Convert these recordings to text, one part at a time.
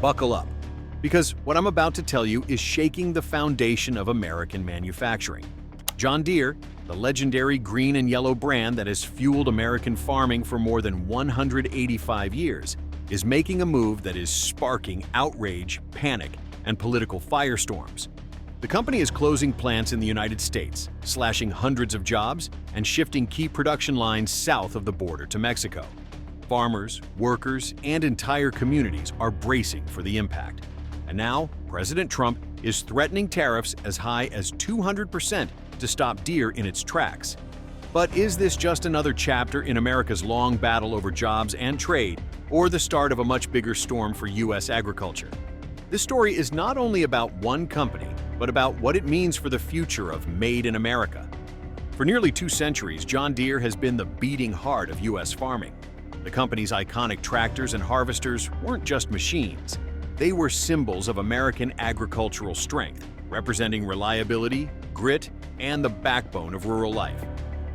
Buckle up, because what I'm about to tell you is shaking the foundation of American manufacturing. John Deere, the legendary green and yellow brand that has fueled American farming for more than 185 years, is making a move that is sparking outrage, panic, and political firestorms. The company is closing plants in the United States, slashing hundreds of jobs, and shifting key production lines south of the border to Mexico. Farmers, workers, and entire communities are bracing for the impact. And now, President Trump is threatening tariffs as high as 200% to stop Deere in its tracks. But is this just another chapter in America's long battle over jobs and trade, or the start of a much bigger storm for U.S. agriculture? This story is not only about one company, but about what it means for the future of Made in America. For nearly 2 centuries, John Deere has been the beating heart of U.S. farming. The company's iconic tractors and harvesters weren't just machines. They were symbols of American agricultural strength, representing reliability, grit, and the backbone of rural life.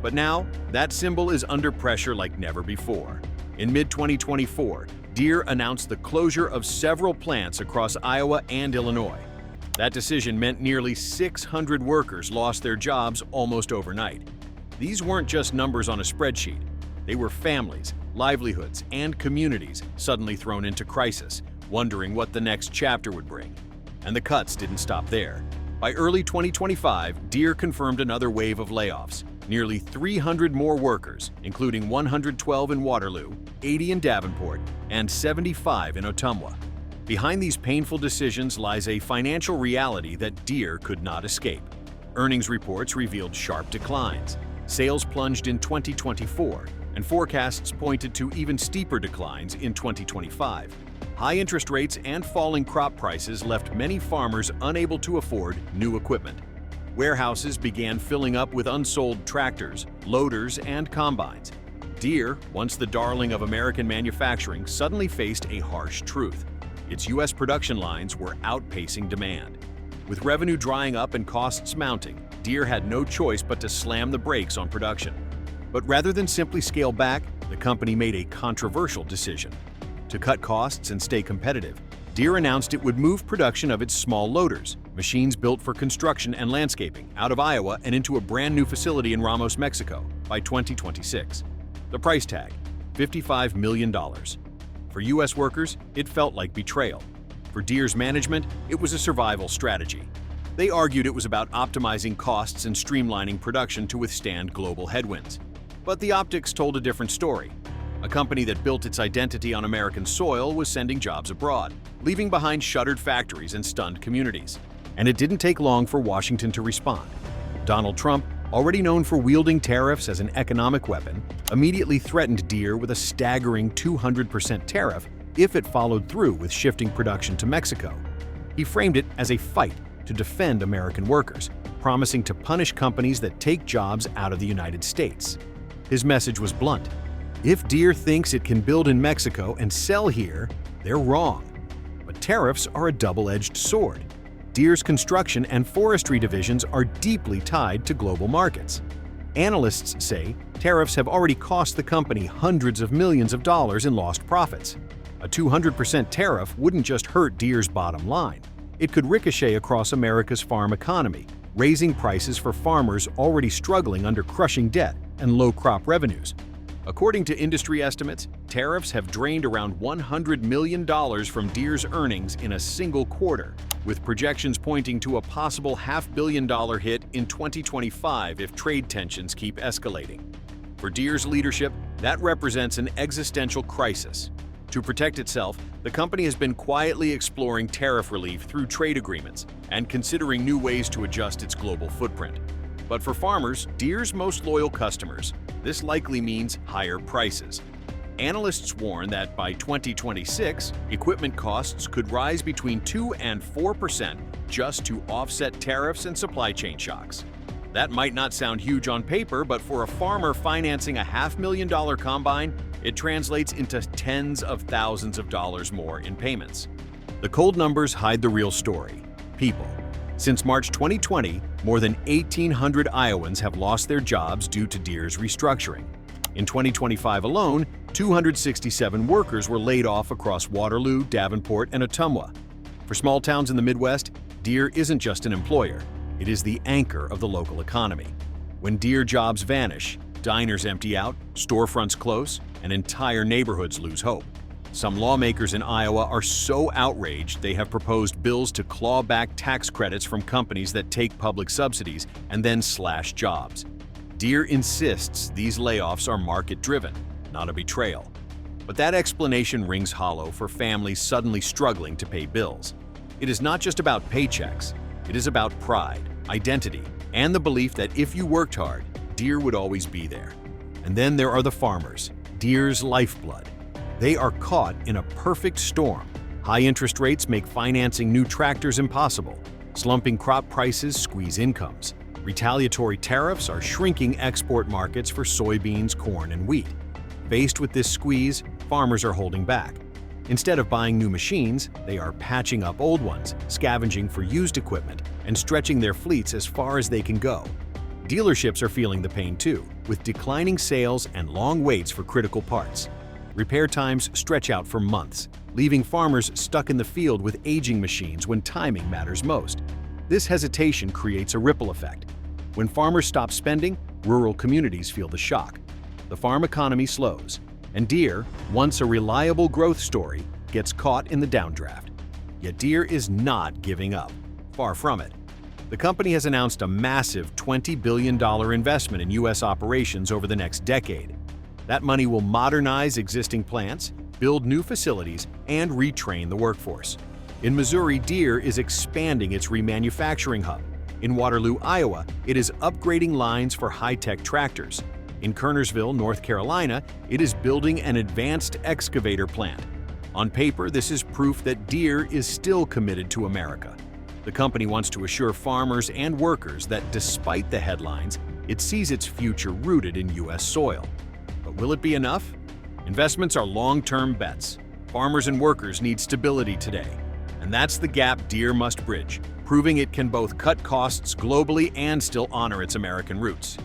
But now, that symbol is under pressure like never before. In mid-2024, Deere announced the closure of several plants across Iowa and Illinois. That decision meant nearly 600 workers lost their jobs almost overnight. These weren't just numbers on a spreadsheet. They were families, livelihoods, and communities suddenly thrown into crisis, wondering what the next chapter would bring. And the cuts didn't stop there. By early 2025, Deere confirmed another wave of layoffs. Nearly 300 more workers, including 112 in Waterloo, 80 in Davenport, and 75 in Ottumwa. Behind these painful decisions lies a financial reality that Deere could not escape. Earnings reports revealed sharp declines. Sales plunged in 2024, and forecasts pointed to even steeper declines in 2025. High interest rates and falling crop prices left many farmers unable to afford new equipment. Warehouses began filling up with unsold tractors, loaders, and combines. Deere, once the darling of American manufacturing, suddenly faced a harsh truth. Its U.S. production lines were outpacing demand. With revenue drying up and costs mounting, Deere had no choice but to slam the brakes on production. But rather than simply scale back, the company made a controversial decision. To cut costs and stay competitive, Deere announced it would move production of its small loaders, machines built for construction and landscaping, out of Iowa and into a brand new facility in Ramos, Mexico, by 2026. The price tag, $55 million. For U.S. workers, it felt like betrayal. For Deere's management, it was a survival strategy. They argued it was about optimizing costs and streamlining production to withstand global headwinds. But the optics told a different story. A company that built its identity on American soil was sending jobs abroad, leaving behind shuttered factories and stunned communities. And it didn't take long for Washington to respond. Donald Trump, already known for wielding tariffs as an economic weapon, immediately threatened Deere with a staggering 200% tariff if it followed through with shifting production to Mexico. He framed it as a fight to defend American workers, promising to punish companies that take jobs out of the United States. His message was blunt. If Deere thinks it can build in Mexico and sell here, they're wrong. But tariffs are a double-edged sword. Deere's construction and forestry divisions are deeply tied to global markets. Analysts say tariffs have already cost the company hundreds of millions of dollars in lost profits. A 200% tariff wouldn't just hurt Deere's bottom line. It could ricochet across America's farm economy, raising prices for farmers already struggling under crushing debt and low crop revenues. According to industry estimates, tariffs have drained around $100 million from Deere's earnings in a single quarter, with projections pointing to a possible $500 million hit in 2025 if trade tensions keep escalating. For Deere's leadership, that represents an existential crisis. To protect itself, the company has been quietly exploring tariff relief through trade agreements and considering new ways to adjust its global footprint. But for farmers, Deere's most loyal customers, this likely means higher prices. Analysts warn that by 2026, equipment costs could rise between 2 and 4% just to offset tariffs and supply chain shocks. That might not sound huge on paper, but for a farmer financing a $500,000 combine, it translates into tens of thousands of dollars more in payments. The cold numbers hide the real story: people. Since March 2020, more than 1,800 Iowans have lost their jobs due to Deere's restructuring. In 2025 alone, 267 workers were laid off across Waterloo, Davenport, and Ottumwa. For small towns in the Midwest, Deere isn't just an employer, it is the anchor of the local economy. When Deere jobs vanish, diners empty out, storefronts close, and entire neighborhoods lose hope. Some lawmakers in Iowa are so outraged they have proposed bills to claw back tax credits from companies that take public subsidies and then slash jobs. Deere insists these layoffs are market-driven, not a betrayal. But that explanation rings hollow for families suddenly struggling to pay bills. It is not just about paychecks. It is about pride, identity, and the belief that if you worked hard, Deere would always be there. And then there are the farmers, Deere's lifeblood. They are caught in a perfect storm. High interest rates make financing new tractors impossible. Slumping crop prices squeeze incomes. Retaliatory tariffs are shrinking export markets for soybeans, corn, and wheat. Faced with this squeeze, farmers are holding back. Instead of buying new machines, they are patching up old ones, scavenging for used equipment, and stretching their fleets as far as they can go. Dealerships are feeling the pain too, with declining sales and long waits for critical parts. Repair times stretch out for months, leaving farmers stuck in the field with aging machines when timing matters most. This hesitation creates a ripple effect. When farmers stop spending, rural communities feel the shock. The farm economy slows, and Deere, once a reliable growth story, gets caught in the downdraft. Yet Deere is not giving up. Far from it. The company has announced a massive $20 billion investment in U.S. operations over the next decade. That money will modernize existing plants, build new facilities, and retrain the workforce. In Missouri, Deere is expanding its remanufacturing hub. In Waterloo, Iowa, it is upgrading lines for high-tech tractors. In Kernersville, North Carolina, it is building an advanced excavator plant. On paper, this is proof that Deere is still committed to America. The company wants to assure farmers and workers that despite the headlines, it sees its future rooted in U.S. soil. But will it be enough? Investments are long-term bets. Farmers and workers need stability today. And that's the gap Deere must bridge, proving it can both cut costs globally and still honor its American roots.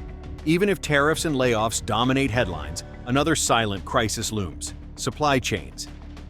Even if tariffs and layoffs dominate headlines, another silent crisis looms: supply chains.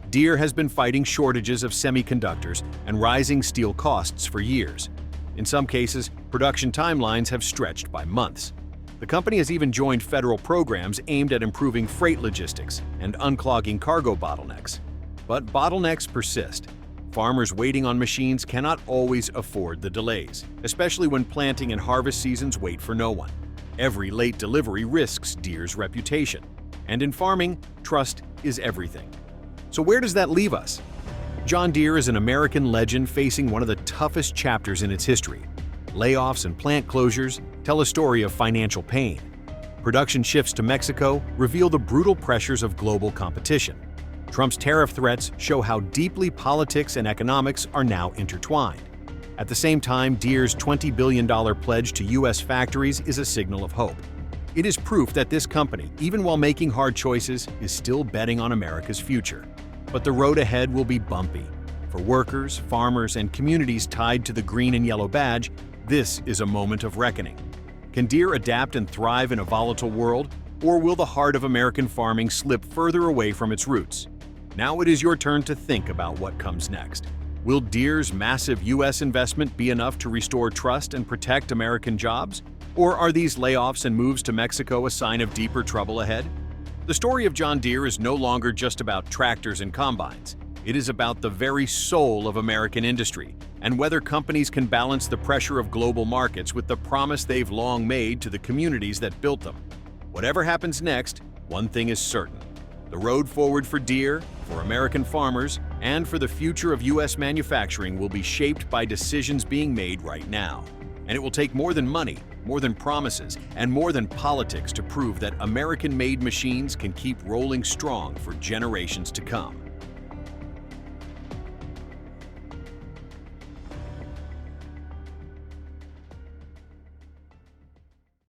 Deere has been fighting shortages of semiconductors and rising steel costs for years. In some cases, production timelines have stretched by months. The company has even joined federal programs aimed at improving freight logistics and unclogging cargo bottlenecks. But bottlenecks persist. Farmers waiting on machines cannot always afford the delays, especially when planting and harvest seasons wait for no one. Every late delivery risks Deere's reputation. And in farming, trust is everything. So where does that leave us? John Deere is an American legend facing one of the toughest chapters in its history. Layoffs and plant closures tell a story of financial pain. Production shifts to Mexico reveal the brutal pressures of global competition. Trump's tariff threats show how deeply politics and economics are now intertwined. At the same time, Deere's $20 billion pledge to U.S. factories is a signal of hope. It is proof that this company, even while making hard choices, is still betting on America's future. But the road ahead will be bumpy. For workers, farmers, and communities tied to the green and yellow badge, this is a moment of reckoning. Can Deere adapt and thrive in a volatile world, or will the heart of American farming slip further away from its roots? Now it is your turn to think about what comes next. Will Deere's massive U.S. investment be enough to restore trust and protect American jobs? Or are these layoffs and moves to Mexico a sign of deeper trouble ahead? The story of John Deere is no longer just about tractors and combines. It is about the very soul of American industry and whether companies can balance the pressure of global markets with the promise they've long made to the communities that built them. Whatever happens next, one thing is certain. The road forward for Deere, for American farmers, and for the future of U.S. manufacturing will be shaped by decisions being made right now. And it will take more than money, more than promises, and more than politics to prove that American-made machines can keep rolling strong for generations to come.